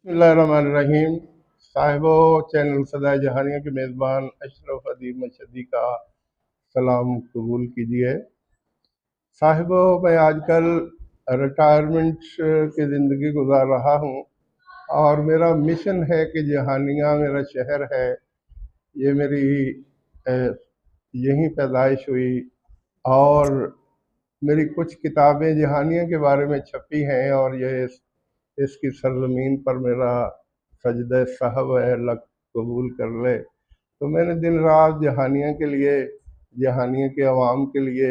बिस्मिल्लाहिर्रहमानिर्रहीम। साहिबो चैनल सदा जहानिया के मेज़बान अशरफ अदीब मशदी का सलाम कबूल कीजिए। साहिबो, मैं आजकल रिटायरमेंट की ज़िंदगी गुजार रहा हूँ और मेरा मिशन है कि जहानिया मेरा शहर है, ये मेरी यहीं पैदाइश हुई और मेरी कुछ किताबें जहानिया के बारे में छपी हैं और ये इसकी सरजमीन पर मेरा सजदे साहब है, अल्लाह कबूल कर ले। तो मैंने दिन रात जहानिया के लिए, जहानिया के अवाम के लिए,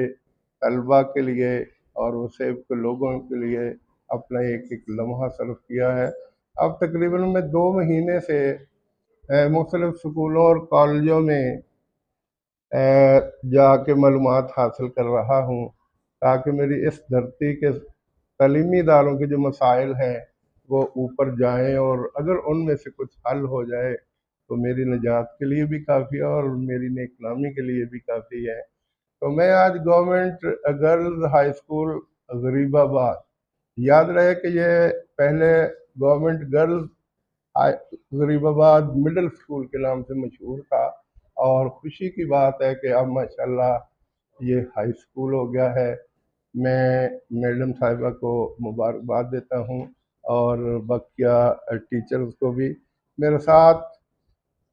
तलबा के लिए और वसेब के लोगों के लिए अपना एक एक लम्हा सर्फ किया है। अब तकरीबन मैं 2 महीने से मुख्तलिफ स्कूलों और कॉलेजों में जाके मालूमात हासिल कर रहा हूँ ताकि मेरी इस धरती के तलीमी इदारों के जो मसाइल हैं वो ऊपर जाएं और अगर उनमें से कुछ हल हो जाए तो मेरी निजात के लिए भी काफ़ी है और मेरी नेकनामी के लिए भी काफ़ी है। तो मैं आज government girls high school Garibabad, याद रहे कि ये पहले government girls Garibabad middle school के नाम से मशहूर था और खुशी की बात है कि अब माशाल्लाह ये हाई स्कूल हो गया है। मैं मैडम साहिबा को मुबारकबाद देता हूँ और बकिया टीचर्स को भी। मेरे साथ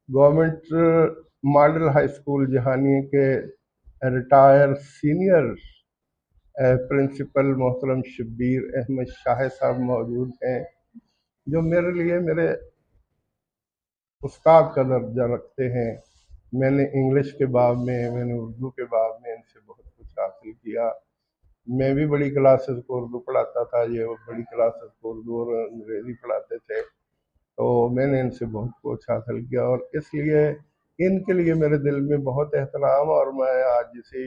government model high school Jahania के रिटायर सीनियर प्रिंसिपल मोहतरम शब्बीर अहमद शाह साहब मौजूद हैं, जो मेरे लिए मेरे उस्ताद का दर्जा रखते हैं। मैंने इंग्लिश के बाब में, मैंने उर्दू के बाब में इनसे बहुत कुछ हासिल किया। मैं भी बड़ी क्लासेस को उर्दू पढ़ाता था, ये बड़ी क्लासेस को उर्दू और अंग्रेज़ी पढ़ाते थे, तो मैंने इनसे बहुत कुछ हासिल किया और इसलिए इनके लिए मेरे दिल में बहुत एहतराम और मैं आज इसी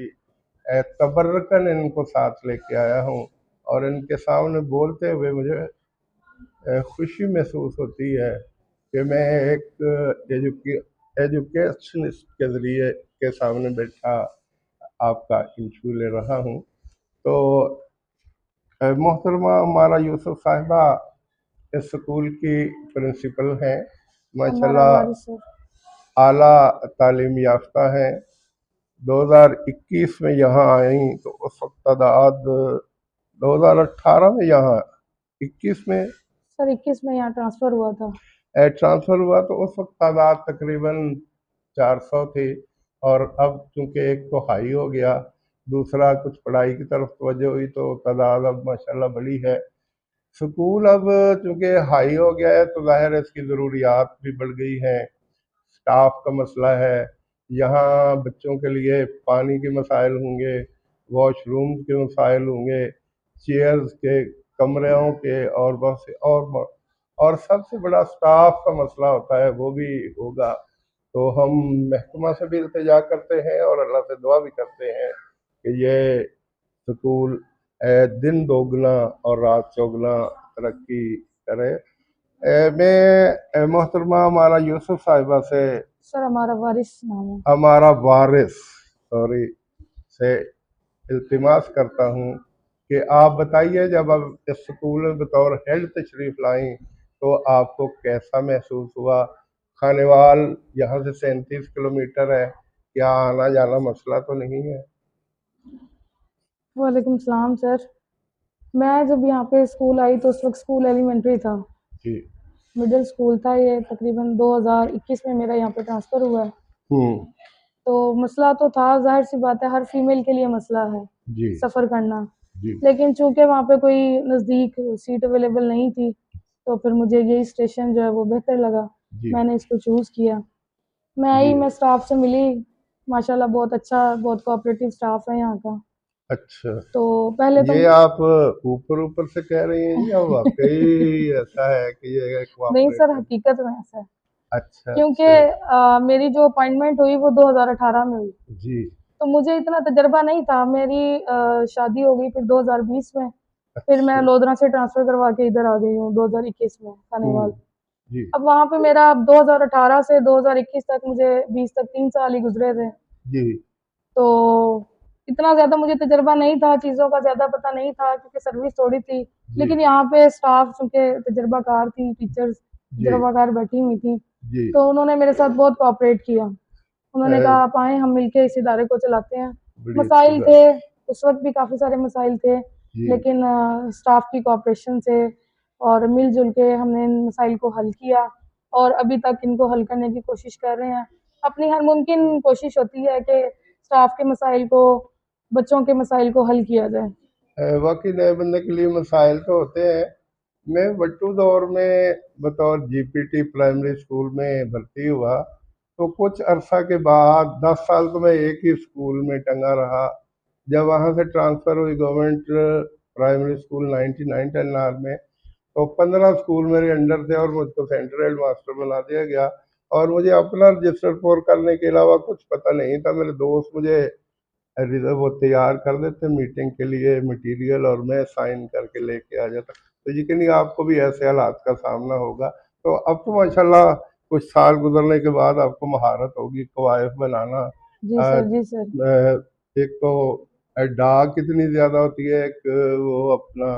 तबर्रकन इनको साथ लेके आया हूँ और इनके सामने बोलते हुए मुझे खुशी महसूस होती है कि मैं एक एजुकेशनिस्ट के ज़रिए के सामने बैठा आपका इंटरव्यू ले रहा हूँ। तो मोहतरमा हमारा यूसुफ साहिबा इस स्कूल की प्रिंसिपल हैं, हमारा माशाल्लाह वारिस है। आला तालीम याफ्ता हैं। 2021 में यहाँ आई तो उस वक्त तादाद 2018 में यहाँ 21 में सर 21 में यहाँ ट्रांसफर हुआ था। ट्रांसफ़र हुआ तो उस वक्त तादाद तकरीबन 400 थी और अब चूँकि एक तो हाई हो गया, दूसरा कुछ पढ़ाई की तरफ तवज्जो हुई तो तादाद अब माशाल्लाह बड़ी है। स्कूल अब चूँकि हाई हो गया है तो ज़ाहिर है इसकी ज़रूरियात भी बढ़ गई हैं। स्टाफ का मसला है, यहाँ बच्चों के लिए पानी के मसाइल होंगे, वॉशरूम के मसाइल होंगे, चेयर्स के, कमरों के और बहुत से और सबसे बड़ा स्टाफ का मसला होता है, वो भी होगा। तो हम महकमा से भी इल्तिजा करते हैं और अल्लाह से दुआ भी करते हैं कि ये स्कूल दिन दोगुना और रात चौगुना तरक्की करे। मैं मोहतरमा हमारा यूसुफ साहिबा से सर हमारा वारिस नाम है। हमारा वारिस सॉरी से इल्तिमास करता हूँ कि आप बताइए, जब आप इस स्कूल में बतौर हेड तशरीफ़ लाई तो आपको कैसा महसूस हुआ? खानेवाल यहाँ से 37 किलोमीटर है, क्या आना जाना मसला तो नहीं है? वालेकुम सलाम सर। मैं जब यहाँ पे स्कूल आई तो उस वक्त स्कूल एलिमेंट्री था, जी। मिडिल स्कूल था। ये तकरीबन 2021 में मेरा यहाँ पे ट्रांसफ़र हुआ है। तो मसला तो था, ज़ाहिर सी बात है हर फीमेल के लिए मसला है जी सफ़र करना। जी लेकिन चूँकि वहाँ पे कोई नज़दीक सीट अवेलेबल नहीं थी तो फिर मुझे यही स्टेशन जो है वो बेहतर लगा, जी मैंने इसको चूज़ किया। मैं आई, जी। मैं स्टाफ से मिली, माशाल्लाह बहुत अच्छा, बहुत कोऑपरेटिव स्टाफ है यहाँ का। अच्छा, तो पहले तो ये आप ऊपर ऊपर से कह रही हैं या वाकई ऐसा है कि ये एक नहीं सर, कोऑपरेटिव? हकीकत में ऐसा है। अच्छा क्योंकि अच्छा। मेरी जो अपॉइंटमेंट हुई वो 2018 में हुई, जी। तो मुझे इतना तजर्बा नहीं था। मेरी शादी हो गई फिर 2020 में, फिर मैं अच्छा। लोधरा से ट्रांसफ़र करवा के इधर आ गई हूँ 2021 में खानेवाल। जी अब वहाँ पे मेरा 2018 से 2021 तक, मुझे 20 तक 3 साल ही गुजरे थे, जी तो इतना ज़्यादा मुझे तजर्बा नहीं था, चीज़ों का ज़्यादा पता नहीं था क्योंकि सर्विस थोड़ी थी। जी लेकिन यहाँ पे स्टाफ चूँकि तजर्बाकार थी, टीचर्स, रवाकार बैठी हुई थी, जी तो उन्होंने मेरे साथ बहुत कोऑपरेट किया। उन्होंने कहा आप आएँ, हम मिलके इस इदारे को चलाते हैं। बड़ी अच्छी मसाइल बात। थे, उस वक़्त भी काफ़ी सारे मसाइल थे, जी लेकिन स्टाफ की कोऑपरेशन से और मिल-जुल के हमने इन मसाइल को हल किया और अभी तक इनको हल करने की कोशिश कर रहे हैं। अपनी हर मुमकिन कोशिश होती है कि स्टाफ के मसाइल को, बच्चों के मसाइल को हल किया जाए। वाकई नए बंदे के लिए मसाइल तो होते हैं। मैं बट्टू दौर में बतौर जीपीटी प्राइमरी स्कूल में भर्ती हुआ, तो कुछ अरसा के बाद 10 साल तो मैं एक ही स्कूल में टंगा रहा। जब वहाँ से ट्रांसफ़र हुई गवर्नमेंट प्राइमरी स्कूल 99 टेलनार में, तो 15 स्कूल मेरे अंडर थे और मुझको सेंटर हेड मास्टर बना दिया गया। और मुझे अपना रजिस्टर फोर करने के अलावा कुछ पता नहीं था। मेरे दोस्त मुझे वो तैयार कर देते मीटिंग के लिए मटेरियल, और मैं साइन करके लेके आ जाता। तो यकीन आपको भी ऐसे हालात का सामना होगा। तो अब तो माशाल्लाह कुछ साल गुजरने के बाद आपको महारत होगी कवायद बनाना। जी सर, जी सर। एक तो डाक इतनी ज़्यादा होती है, एक वो अपना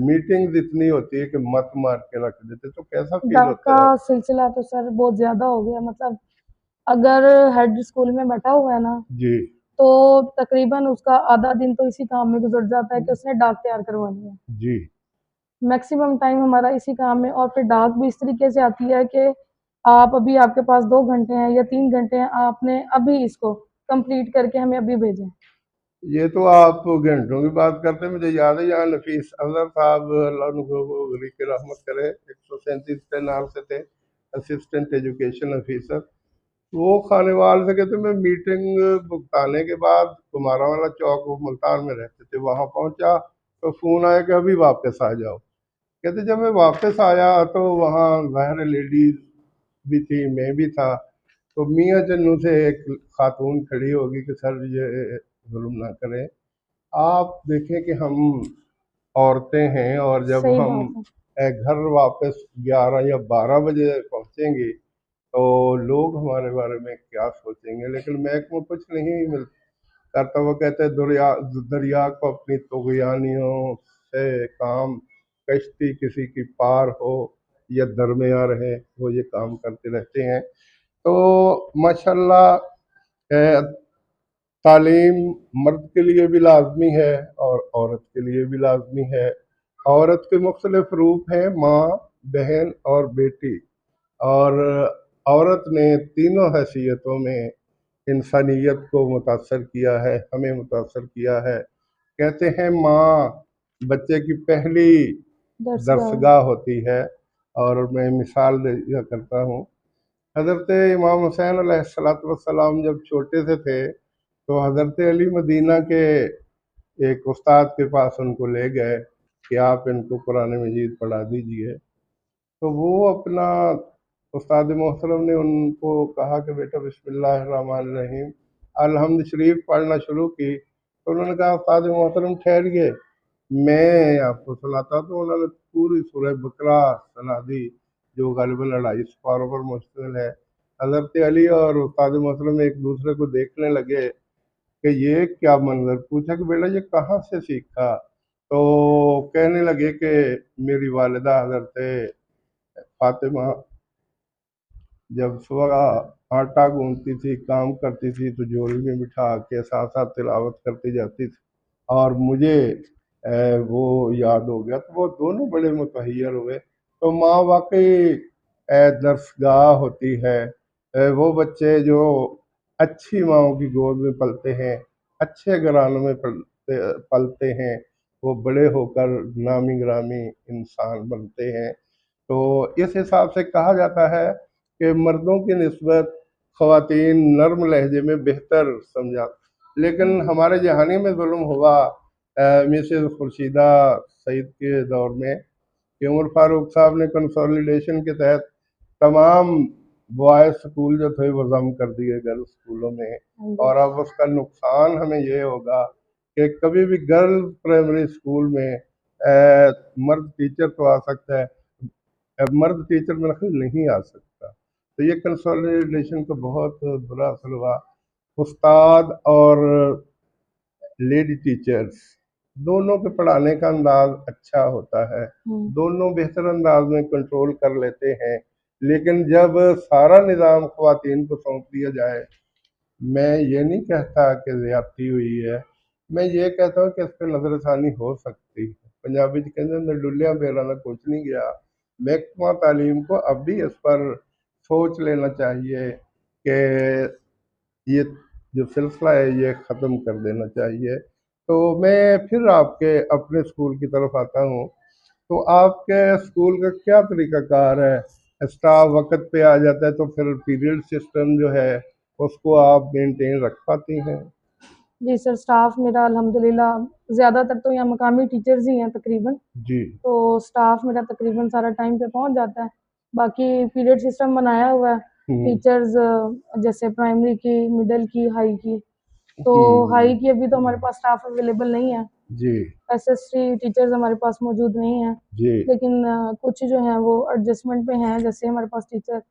मीटिंग्स इतनी होती है कि मत मार के रख देते। तो कैसा फील डाक होता का है? सिलसिला तो सर बहुत ज़्यादा हो गया, मतलब अगर हेड स्कूल में बैठा हुआ है ना, जी तो तकरीबन उसका आधा दिन तो इसी काम में गुजर जाता है कि उसने डाक तैयार करवानी है। जी मैक्सिमम टाइम हमारा इसी काम में, और फिर डाक भी इस तरीके से आती है कि आप अभी, आपके पास 2 घंटे हैं या 3 घंटे हैं, आपने अभी इसको कंप्लीट करके हमें अभी भेजें। ये तो आप घंटों की बात करते हैं। मुझे याद है यहाँ नफीस अजहर साहब, अल्लाह उनको गरीब की रहमत करे, 137 टेलनार से थे, असिस्टेंट एजुकेशन ऑफिसर। वो खानेवाल से कहते मैं मीटिंग भुगताने के बाद कुमारा वाला चौक, वो मुल्तान में रहते थे, वहाँ पहुँचा तो फ़ोन आया कि अभी वापस आ जाओ। कहते जब मैं वापस आया तो वहाँ ज़ाहिर लेडीज़ भी थी, मैं भी था। तो मियाँ चन्नू से एक खातून खड़ी होगी कि सर ये जुल्म ना करें, आप देखें कि हम औरतें हैं, और जब सही हम बात है। घर वापस 11 या 12 बजे पहुँचेंगे तो लोग हमारे बारे में क्या सोचेंगे। लेकिन महकमा कुछ नहीं मिल करता। वो कहते हैं दरिया दरिया को अपनी तुगयानियों से काम, कश्ती किसी की पार हो या दरमिया रहे, वो ये काम करते रहते हैं। तो माशाल्लाह तालीम मर्द के लिए भी लाजमी है और औरत के लिए भी लाजमी है। औरत के मुख्तलिफ रूप हैं, माँ, बहन और बेटी। और औरत ने तीनों हैसियतों में इंसानियत को मुतासर किया है, हमें मुतासर किया है। कहते हैं माँ बच्चे की पहली दरसगाह। दरसगाह होती है। और मैं मिसाल दिया करता हूँ, हज़रत इमाम हुसैन अलैहिस्सलाम जब छोटे से थे, तो हज़रत अली मदीना के एक उस्ताद के पास उनको ले गए कि आप इनको कुरान मजीद पढ़ा दीजिए। तो वो अपना उस्ताद मोहतरम ने उनको कहा कि बेटा बिस्मिल्लाहिर्रहमानिर्रहीम अलहम्द शरीफ पढ़ना शुरू की। तो उन्होंने कहा उस्ताद मोहतरम ठहरिए, मैं आपको सुनाता हूँ। तो उन्होंने पूरी सूरह बकरा सुना दी, जो ग़ालिबन 250 पारों पर मुश्तमिल है। हज़रत अली और उस्ताद मोहतरम एक दूसरे को देखने लगे कि ये क्या मंजर। पूछा कि बेटा ये कहाँ से सीखा? तो कहने लगे कि मेरी वालिदा हज़रत फातिमा जब सुबह आटा गूंथती थी, काम करती थी, तो झोली में बिठा के साथ साथ तिलावत करती जाती थी, और मुझे वो याद हो गया। तो वो दोनों बड़े मुतहैयर हुए। तो माँ वाकई दरसगाह होती है। वो बच्चे जो अच्छी माँओं की गोद में पलते हैं, अच्छे घरानों में पलते हैं, वो बड़े होकर नामी ग्रामी इंसान बनते हैं। तो इस हिसाब से कहा जाता है कि मर्दों की निस्बत ख़वातीन नर्म लहजे में बेहतर समझा। लेकिन हमारे जहानी में जुल्म हुआ मिसेस खुर्शीदा सईद के दौर में कि उमर फारूक साहब ने कंसोलिडेशन के तहत तमाम बॉयज़ स्कूल जो थे वो ज़म कर दिए गर्ल्स स्कूलों में। हाँ जी। और अब उसका नुकसान हमें ये होगा कि कभी भी गर्ल्स प्राइमरी स्कूल में मर्द टीचर तो आ सकता है, मर्द टीचर मेरा ख्याल नहीं आ सकता। तो ये कंसोलिडेशन का बहुत बुरा असर हुआ। उस्ताद और लेडी टीचर्स दोनों के पढ़ाने का अंदाज अच्छा होता है, दोनों बेहतर अंदाज में कंट्रोल कर लेते हैं। लेकिन जब सारा निज़ाम ख़वातीन को सौंप दिया जाए, मैं ये नहीं कहता कि ज़्यादती हुई है, मैं ये कहता हूँ कि इस पर नज़रसानी हो सकती है। पंजाबी च कहते हैं डुलिया बेरा का कुछ नहीं गया। महकमा तालीम को अब भी इस पर सोच लेना चाहिए कि ये जो सिलसिला है ये ख़त्म कर देना चाहिए। तो मैं फिर आपके अपने स्कूल की तरफ आता हूँ। तो आपके स्कूल का क्या तरीक़ाकार है? स्टाफ वक़्त पे आ जाता है तो फिर पीरियड सिस्टम जो है उसको आप मेंटेन रख पाती हैं? जी सर, स्टाफ मेरा अल्हम्दुलिल्लाह ज़्यादातर तो यहाँ मकामी टीचर्स ही हैं तकरीबन, जी। तो स्टाफ मेरा तकरीबन सारा टाइम पे पहुँच जाता है। बाकी पीरियड सिस्टम बनाया हुआ है, टीचर्स जैसे प्राइमरी की, मिडल की, हाई की। तो हाई की अभी तो हमारे पास स्टाफ अवेलेबल नहीं है, जी। एसएसटी टीचर्स हमारे पास मौजूद नहीं हैं, जी। लेकिन कुछ जो हैं वो एडजस्टमेंट पे हैं। जैसे हमारे पास टीचर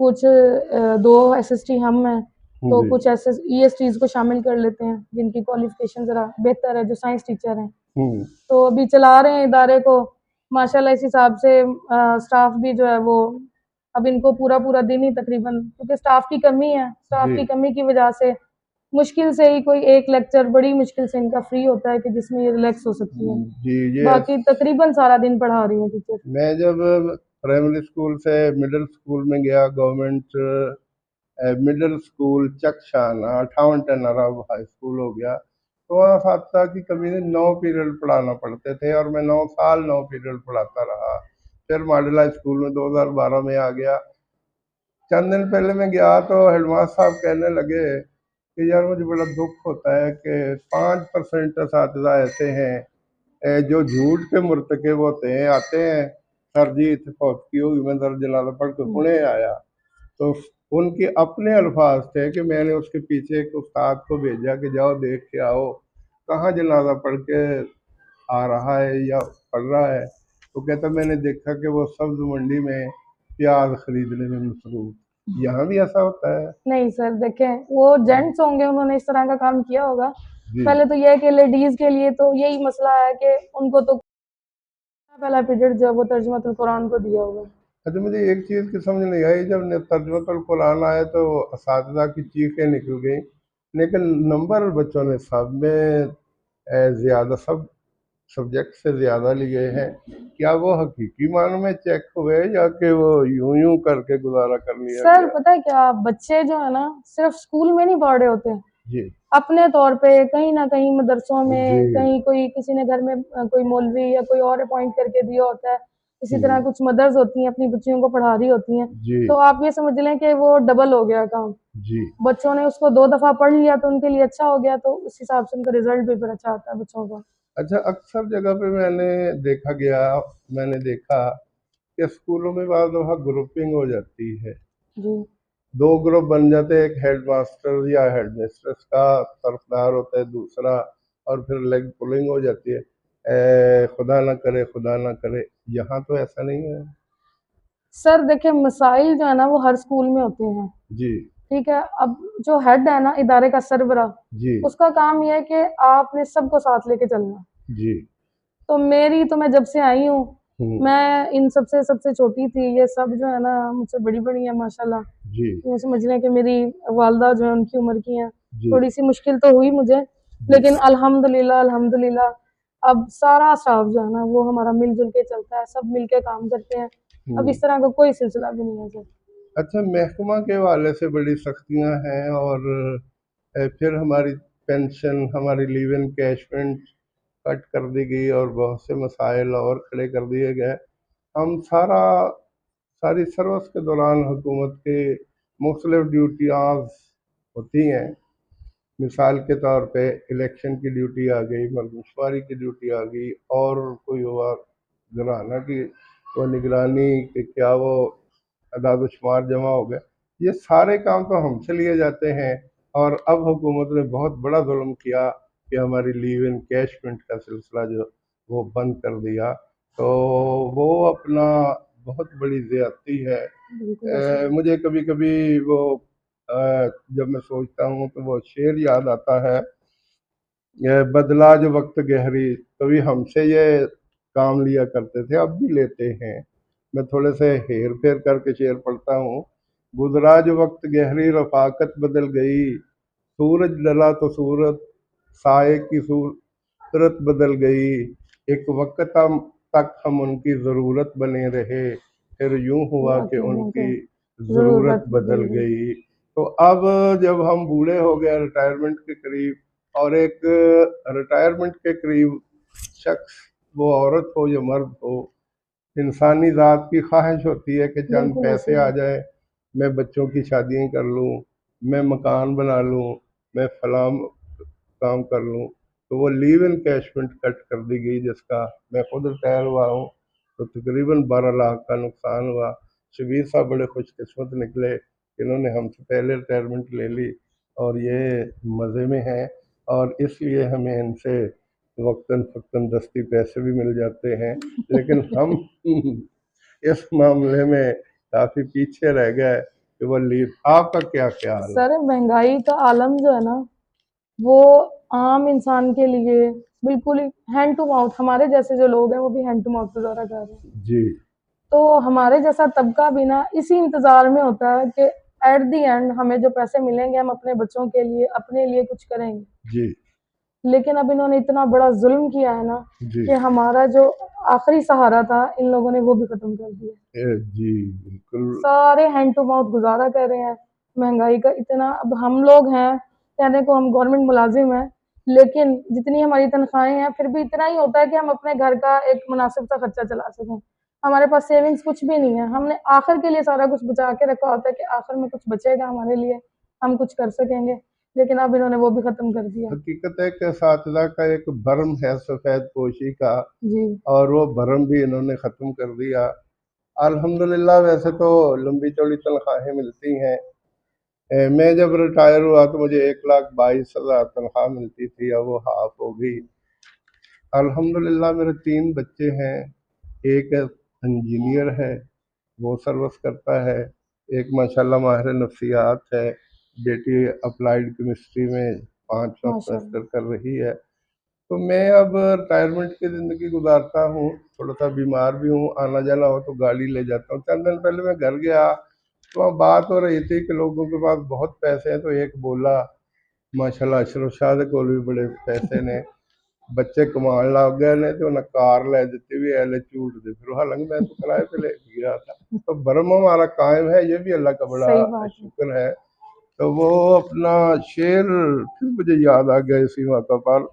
कुछ 2 एसएसटी हम हैं, तो जी। कुछ एसएस ईएसटीज़ को शामिल कर लेते हैं, जिनकी क्वालिफ़िकेशन ज़रा बेहतर है, जो साइंस टीचर हैं। तो अभी चला रहे हैं इदारे को माशाल्लाह। इस हिसाब से स्टाफ भी जो है वो अब इनको पूरा दिन ही तकरीबन, क्योंकि स्टाफ की कमी है, स्टाफ की कमी की वजह से मुश्किल से ही कोई एक लेक्चर बड़ी मुश्किल से इनका फ्री होता है कि जिसमें ये रिलैक्स हो सकती हैं। जी, ये बाकी तकरीबन सारा दिन पढ़ा रही हैं टीचर। मैं जब प्राइमरी स्कूल से मिडिल स्कूल में गया, गवर्नमेंट मिडिल स्कूल चकशाना 58 टनर अब हाई स्कूल हो गया, तो वहाँ सातता की कमी ने 9 पीरियड पढ़ाना पड़ते थे और मैं 9 साल 9 पीरियड पढ़ाता रहा। फिर मॉडल हाई स्कूल में 2012 में आ गया। चंद दिन पहले मैं गया तो हेडमास्टर साहब कहने लगे कि यार मुझे बड़ा दुख होता है कि 5% असातिज़ा ऐसे हैं जो झूठ के मुर्तकिब होते हैं, आते हैं सर जी इतने फौतगी होगी, मैं दर जनाजा पढ़ के पुणे आया। तो उनके अपने अल्फाज थे कि मैंने उसके पीछे एक उस्ताद को भेजा कि जाओ देख के आओ कहाँ जनाजा पढ़ के आ रहा है या पढ़ रहा है। तो कहता मैंने देखा कि वो सब्ज मंडी में प्याज खरीदने में मसरूफ। यहाँ भी ऐसा होता है? नहीं सर, देखें वो जेंट्स होंगे, उन्होंने इस तरह का काम किया होगा। जी। पहले तो ये है कि लेडीज़ के लिए तो यही मसला है कि उनको तो पहला पीरियड जो है वो तर्जुमतुल कुरान को दिया हुआ है। अच्छा, मुझे एक चीज़ की समझ नहीं आई, जब तर्जुमतुल कुरान आया तो असातिज़ा की चीखें निकल गई, लेकिन नंबर बच्चों ने सब में ज़्यादा सब सब्जेक्ट से ज़्यादा लिए हैं। क्या वो हकीकी मानों में चेक हुए या कि वो यूं यूं करके गुजारा कर लिया सर गया? पता है क्या, बच्चे जो है ना सिर्फ स्कूल में नहीं पढ़ रहे होते, जी। अपने तौर पे कहीं ना कहीं मदरसों में, जी। कहीं कोई किसी ने घर में कोई मौलवी या कोई और अपॉइंट करके दिया होता है। इसी तरह कुछ मदर्स होती हैं अपनी बच्चियों को पढ़ा रही होती हैं। जी। तो आप ये समझ लें कि वो डबल हो गया काम। जी। बच्चों ने उसको 2 दफ़ा पढ़ लिया तो उनके लिए अच्छा हो गया, तो उस हिसाब से उनका रिजल्ट भी फिर अच्छा आता है बच्चों का। अच्छा, अक्सर जगह पे मैंने देखा कि स्कूलों में बाद दफ़ा ग्रुपिंग हो जाती है, जी। 2 ग्रुप बन जाते हैं, एक हेडमास्टर या हेडमिस्ट्रेस का तरफदार होता है दूसरा, और फिर लेग पुलिंग हो जाती है। खुदा ना करे, खुदा ना करे। यहाँ तो ऐसा नहीं है? सर देखिए, मसाइल जो है ना वो हर स्कूल में होते हैं, जी। ठीक है? अब जो हेड है ना इदारे का सरबरा, जी। उसका काम ये है कि आपने सबको साथ लेके चलना। जी। तो मैं जब से आई हूँ, हम्म। मैं इन सबसे सबसे छोटी थी। ये सब जो है ना मुझसे बड़ी-बड़ी हैं माशाल्लाह। जी। यूँ समझ लें कि मेरी वालिदा जो है उनकी उम्र की हैं। जी। थोड़ी-सी मुश्किल तो हुई मुझे, जी। लेकिन अल्हम्दुलिल्लाह अल्हम्दुलिल्लाह अब सारा स्टाफ जो है ना वो हमारा मिल-जुल के चलता है, सब मिल के काम करते हैं। अब इस तरह का कोई सिलसिला भी नहीं है सर। अच्छा, महकमा के हवाले से बड़ी सख्तियाँ हैं और फिर हमारी पेंशन, हमारी लीव एनकैशमेंट कट कर दी गई और बहुत से मसाइल और खड़े कर दिए गए। हम सारी सर्विस के दौरान हुकूमत के मुख्तलिफ ड्यूटियाँ होती हैं। मिसाल के तौर पे इलेक्शन की ड्यूटी आ गई, मरदमशुमारी की ड्यूटी आ गई, और कोई हुआ घराना की वो निगरानी कि क्या वो अदाद शुमार जमा हो गया। ये सारे काम तो हमसे लिए जाते हैं, और अब हुकूमत ने बहुत बड़ा जुल्म किया कि हमारी लीव इनकैशमेंट का सिलसिला जो वो बंद कर दिया। तो वो अपना बहुत बड़ी ज़्यादती है। बिल्कुल ऐसे मुझे कभी कभी वो जब मैं सोचता हूँ तो वो शेर याद आता है ये बदला जो वक्त गहरी, कभी हमसे ये काम लिया करते थे, अब भी लेते हैं। मैं थोड़े से हेर फेर करके शेर पढ़ता हूँ। गुजरा जो वक्त गहरी, रफाकत बदल गई, सूरज डला तो सूरत साए की सूरत बदल गई, एक वक्त तक हम उनकी ज़रूरत बने रहे, फिर यूं हुआ कि उनकी ज़रूरत जरूरत बदल बदल गई। गई। तो अब जब हम बूढ़े हो गए, रिटायरमेंट के करीब, और एक रिटायरमेंट के करीब शख्स, वो औरत हो या मर्द हो, इंसानी ज़ात की ख्वाहिश होती है कि चंद बिल्कुल पैसे ऐसे आ ही। जाए, मैं बच्चों की शादियाँ कर लूँ, मैं मकान बना लूँ, मैं फलां काम कर लूँ। तो वो लीव इन कैशमेंट कट कर दी गई, जिसका मैं खुद रिटायर हुआ हूँ, तो तकरीबन 12 लाख का नुकसान हुआ। शबीर साहब बड़े खुशकिस्मत निकले, इन्होंने हमसे पहले रिटायरमेंट ले ली और ये मज़े में हैं, और इसलिए हमें इनसे वक्तन फ़क्तन दस्ती पैसे भी मिल जाते हैं। लेकिन हम इस मामले में काफ़ी पीछे रह गए कि वो लीव। आपका क्या ख्याल है? सर महंगाई का आलम जो है ना, वो आम इंसान के लिए बिल्कुल ही हैंड टू माउथ, हमारे जैसे जो लोग हैं वो भी हैंड टू माउथ गुजारा कर रहे हैं। जी तो हमारे जैसा तबका भी ना इसी इंतजार में होता है कि एट द एंड हमें जो पैसे मिलेंगे हम अपने बच्चों के लिए अपने लिए कुछ करेंगे। जी लेकिन अब इन्होंने इतना बड़ा जुल्म किया है ना जी कि हमारा जो आखिरी सहारा था इन लोगों ने वो भी खत्म कर दिया। जी बिल्कुल। सारे हैंड टू माउथ गुजारा कर रहे हैं। महंगाई का इतना, अब हम लोग हैं, कहने को हम गवर्नमेंट मुलाजिम हैं, लेकिन जितनी हमारी तनख्वाहें हैं फिर भी इतना ही होता है कि हम अपने घर का एक मुनासिब सा खर्चा चला सकें। हमारे पास सेविंग्स कुछ भी नहीं है, हमने आखिर के लिए सारा कुछ बचा के रखा होता है कि आखिर में कुछ बचेगा हमारे लिए, हम कुछ कर सकेंगे। लेकिन अब इन्होंने वो भी खत्म कर दिया। हकीकत है कि असातिज़ा का एक भरम है सफ़ेद पोशी का, जी। और वो भरम भी इन्होंने ख़त्म कर दिया। अल्हम्दुलिल्लाह, वैसे तो लंबी चौड़ी तनख्वाहें मिलती हैं। मैं जब रिटायर हुआ तो मुझे 1,22,000 तनख्वाह मिलती थी, अब वो हाफ हो गई। अल्हम्दुलिल्लाह मेरे 3 बच्चे हैं, एक इंजीनियर है, वो सर्विस करता है, एक माशाल्लाह माहिर नफ्सियात है, बेटी अप्लाइड केमिस्ट्री में 5वां माशाल्लाह। सेमेस्टर कर रही है। तो मैं अब रिटायरमेंट की ज़िंदगी गुजारता हूँ, थोड़ा सा बीमार भी हूँ, आना जाना हो तो गाड़ी ले जाता हूँ। चंद दिन पहले मैं घर गया तो वहाँ बात हो रही थी कि लोगों के पास बहुत पैसे हैं, तो एक बोला माशाल्लाह अशरफ शाह दे कोल भी बड़े पैसे ने, बच्चे कमाने लग गए ने, तो उन्हें कार ले दी भी है, झूठ दे फिर, हालांकि मैं तो किराए पे ले गया था। तो भरम हमारा कायम है, ये भी अल्लाह का बड़ा सही बात है। शुक्र है। तो वो अपना शेर फिर मुझे याद आ गया इसी मौका पर,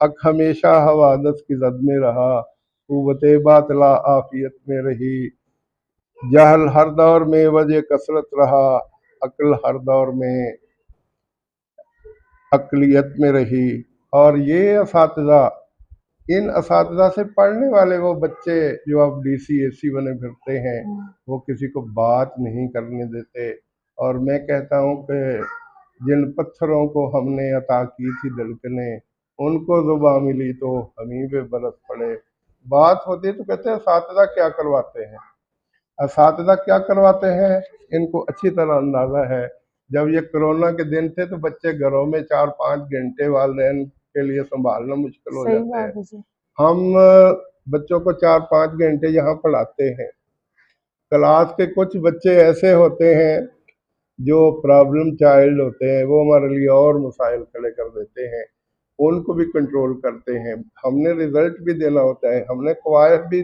हक हमेशा हवादत की जद में रहा, कुव्वत बातला आफियत में रही, जहल हर दौर में वजह कसरत रहा, अक्ल हर दौर में अक्लियत में रही। और ये असातिज़ा, इन असातिज़ा से पढ़ने वाले वो बच्चे जो अब डीसी एसी बने फिरते हैं, वो किसी को बात नहीं करने देते। और मैं कहता हूँ कि जिन पत्थरों को हमने अता की थी धड़कनें, उनको ज़ुबां मिली तो हमी पे बरस पड़े। बात होती है तो कहते हैं असातिज़ा क्या करवाते हैं, असातिज़ा क्या करवाते हैं, इनको अच्छी तरह अंदाज़ा है। जब ये कोरोना के दिन थे तो बच्चे घरों में 4-5 घंटे वालदैन के लिए संभालना मुश्किल हो सही जाता है। बात है जी। हम बच्चों को 4-5 घंटे यहाँ पढ़ाते हैं। क्लास के कुछ बच्चे ऐसे होते हैं जो प्रॉब्लम चाइल्ड होते हैं, वो हमारे लिए और मसाइल खड़े कर देते हैं, उनको भी कंट्रोल करते हैं। हमने रिजल्ट भी देना होता है, हमने कवायद भी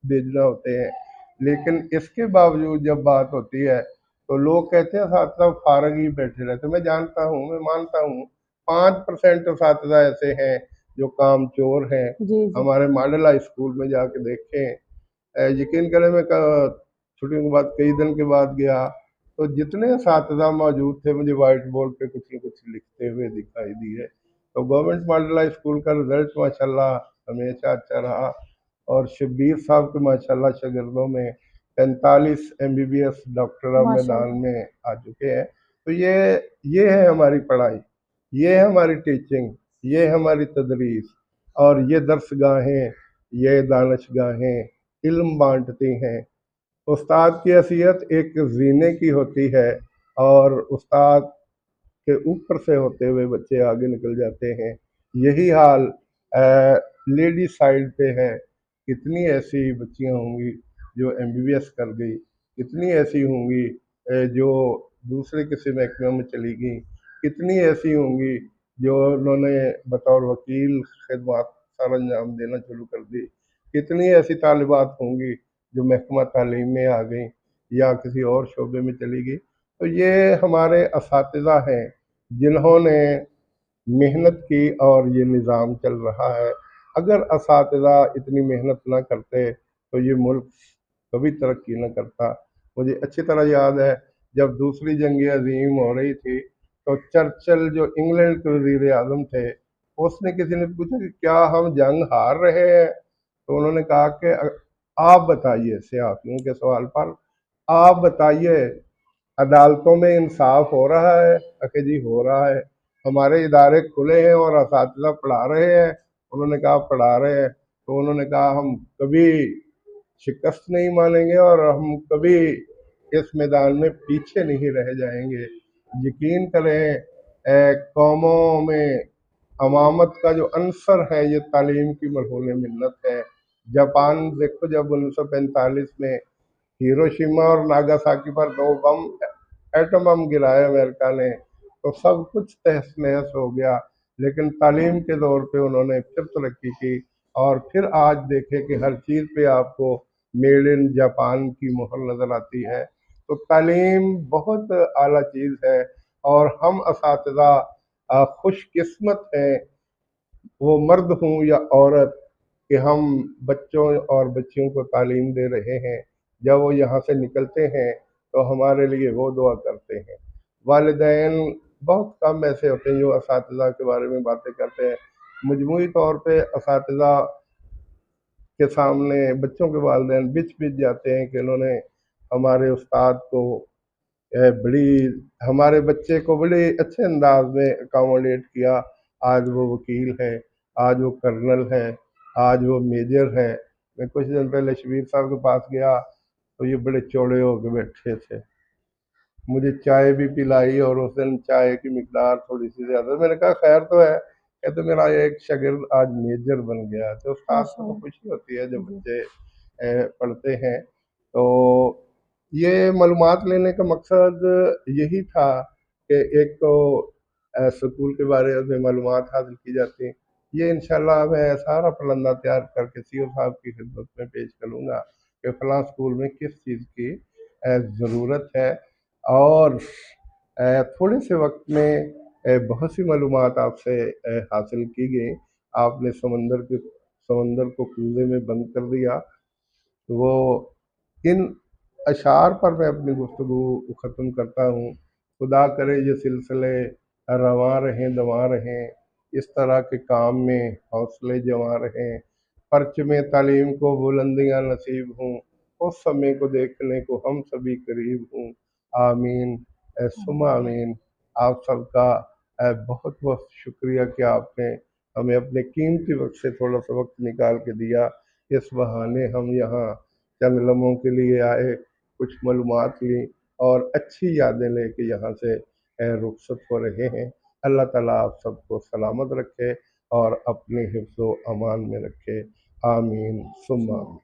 भेजना होते हैं, लेकिन इसके बावजूद जब बात होती है तो लोग कहते हैं असातिज़ा फारग ही बैठे रहते। मैं जानता हूँ, मैं मानता हूँ 5% असातिज़ा ऐसे हैं जो काम चोर हैं। जी, जी। हमारे मॉडल हाई स्कूल में जाके देखें, यकीन करें, मैं छुट्टियों के बाद कई दिन के बाद गया तो जितने असातिज़ा मौजूद थे मुझे वाइट बोर्ड पे कुछ न कुछ लिखते हुए दिखाई दिए। तो गवर्नमेंट मॉडल हाई स्कूल का रिजल्ट माशाल्लाह हमेशा अच्छा रहा, और शब्बीर साहब के माशाल्लाह शागिर्दों में 45 MBBS डॉक्टर अब मैदान माशाल्लाह। में आ चुके हैं। तो ये है हमारी पढ़ाई, ये है हमारी टीचिंग, ये है हमारी तदरीस, और ये दर्सगाहें, ये दानिशगाहें इल्म बांटती हैं। उस्ताद की हैसियत एक जीने की होती है, और उस्ताद के ऊपर से होते हुए बच्चे आगे निकल जाते हैं। یہی حال لیڈی سائڈ پہ ہے. کتنی ایسی بچیاں ہوں گی جو MBBS کر گئی، کتنی ایسی ہوں گی جو دوسرے کسی محکمے میں چلی گئیں، کتنی ایسی ہوں گی جو انہوں نے بطور وکیل خدمات سر انجام دینا شروع کر دی، کتنی ایسی طالبات ہوں گی جو محکمہ تعلیم میں آ گئیں یا کسی اور شعبے میں چلی گئی. تو یہ ہمارے اساتذہ ہیں جنہوں نے محنت کی اور یہ نظام چل رہا ہے. اگر اساتذہ اتنی محنت نہ کرتے تو یہ ملک کبھی ترقی نہ کرتا. مجھے اچھی طرح یاد ہے جب دوسری جنگ عظیم ہو رہی تھی تو چرچل جو انگلینڈ کے وزیر اعظم تھے، اس نے کسی نے پوچھا کہ کیا ہم جنگ ہار رہے ہیں؟ تو انہوں نے کہا کہ آپ بتائیے، صحافیوں کے سوال پر آپ بتائیے عدالتوں میں انصاف ہو رہا ہے؟ کہ جی ہو رہا ہے. ہمارے ادارے کھلے ہیں اور اساتذہ پڑھا رہے ہیں. انہوں نے کہا پڑھا رہے ہیں. تو انہوں نے کہا ہم کبھی شکست نہیں مانیں گے اور ہم کبھی اس میدان میں پیچھے نہیں رہ جائیں گے. یقین کریں قوموں میں امامت کا جو عنصر ہے یہ تعلیم کی مرہون منت ہے. جاپان دیکھو جب 1945 میں ہیروشیما اور ناگاساکی پر 2 ایٹم بم گرائے امریکہ نے تو سب کچھ تہس نہس ہو گیا. لیکن تعلیم کے دور پہ انہوں نے پھر ترقی کی اور پھر آج دیکھے کہ ہر چیز پہ آپ کو میڈ ان جاپان کی مہر نظر آتی ہے. تو تعلیم بہت اعلیٰ چیز ہے اور ہم اساتذہ خوش قسمت ہیں، وہ مرد ہوں یا عورت، کہ ہم بچوں اور بچیوں کو تعلیم دے رہے ہیں. جب وہ یہاں سے نکلتے ہیں تو ہمارے لیے وہ دعا کرتے ہیں. والدین بہت کم ایسے ہوتے ہیں جو اساتذہ کے بارے میں باتیں کرتے ہیں. مجموعی طور پہ اساتذہ کے سامنے بچوں کے والدین بچ جاتے ہیں کہ انہوں نے ہمارے استاد کو بڑی ہمارے بچے کو بڑے اچھے انداز میں اکاموڈیٹ کیا. آج وہ وکیل ہے، آج وہ کرنل ہے، آج وہ میجر ہے. میں کچھ دن پہلے شبیر صاحب کے پاس گیا تو یہ بڑے چوڑے ہو کے بیٹھے تھے. مجھے چائے بھی پلائی اور اس دن چائے کی مقدار تھوڑی سی زیادہ. میں نے کہا خیر تو ہے، کہتے میرا ایک شاگرد آج میجر بن گیا. تو استاد کو تو خوشی ہوتی ہے جب بچے پڑھتے ہیں. تو یہ معلومات لینے کا مقصد یہی تھا کہ ایک تو سکول کے بارے میں معلومات حاصل کی جاتی ہیں. یہ انشاءاللہ میں سارا پلندہ تیار کر کے CO صاحب کی خدمت میں پیش کروں گا کہ فلاں سکول میں کس چیز کی ضرورت ہے. اور تھوڑے سے وقت میں بہت سی معلومات آپ سے حاصل کی گئی. آپ نے سمندر کو کوزے میں بند کر دیا. وہ ان اشعار پر میں اپنی گفتگو ختم کرتا ہوں. خدا کرے یہ سلسلے رواں رہیں دواں رہیں، اس طرح کے کام میں حوصلے جواں رہیں. پرچم تعلیم کو بلندیاں نصیب ہوں، اس سمے کو دیکھنے کو ہم سبھی قریب ہوں. آمین ثم آمین. آپ سب کا بہت بہت شکریہ کہ آپ نے ہمیں اپنے قیمتی وقت سے تھوڑا سا وقت نکال کے دیا. اس بہانے ہم یہاں چند لمحوں کے لیے آئے، کچھ معلومات لیں اور اچھی یادیں لے کے یہاں سے رخصت ہو رہے ہیں. اللہ تعالیٰ آپ سب کو سلامت رکھے اور اپنے حفظ و امان میں رکھے. آمین ثم آمین.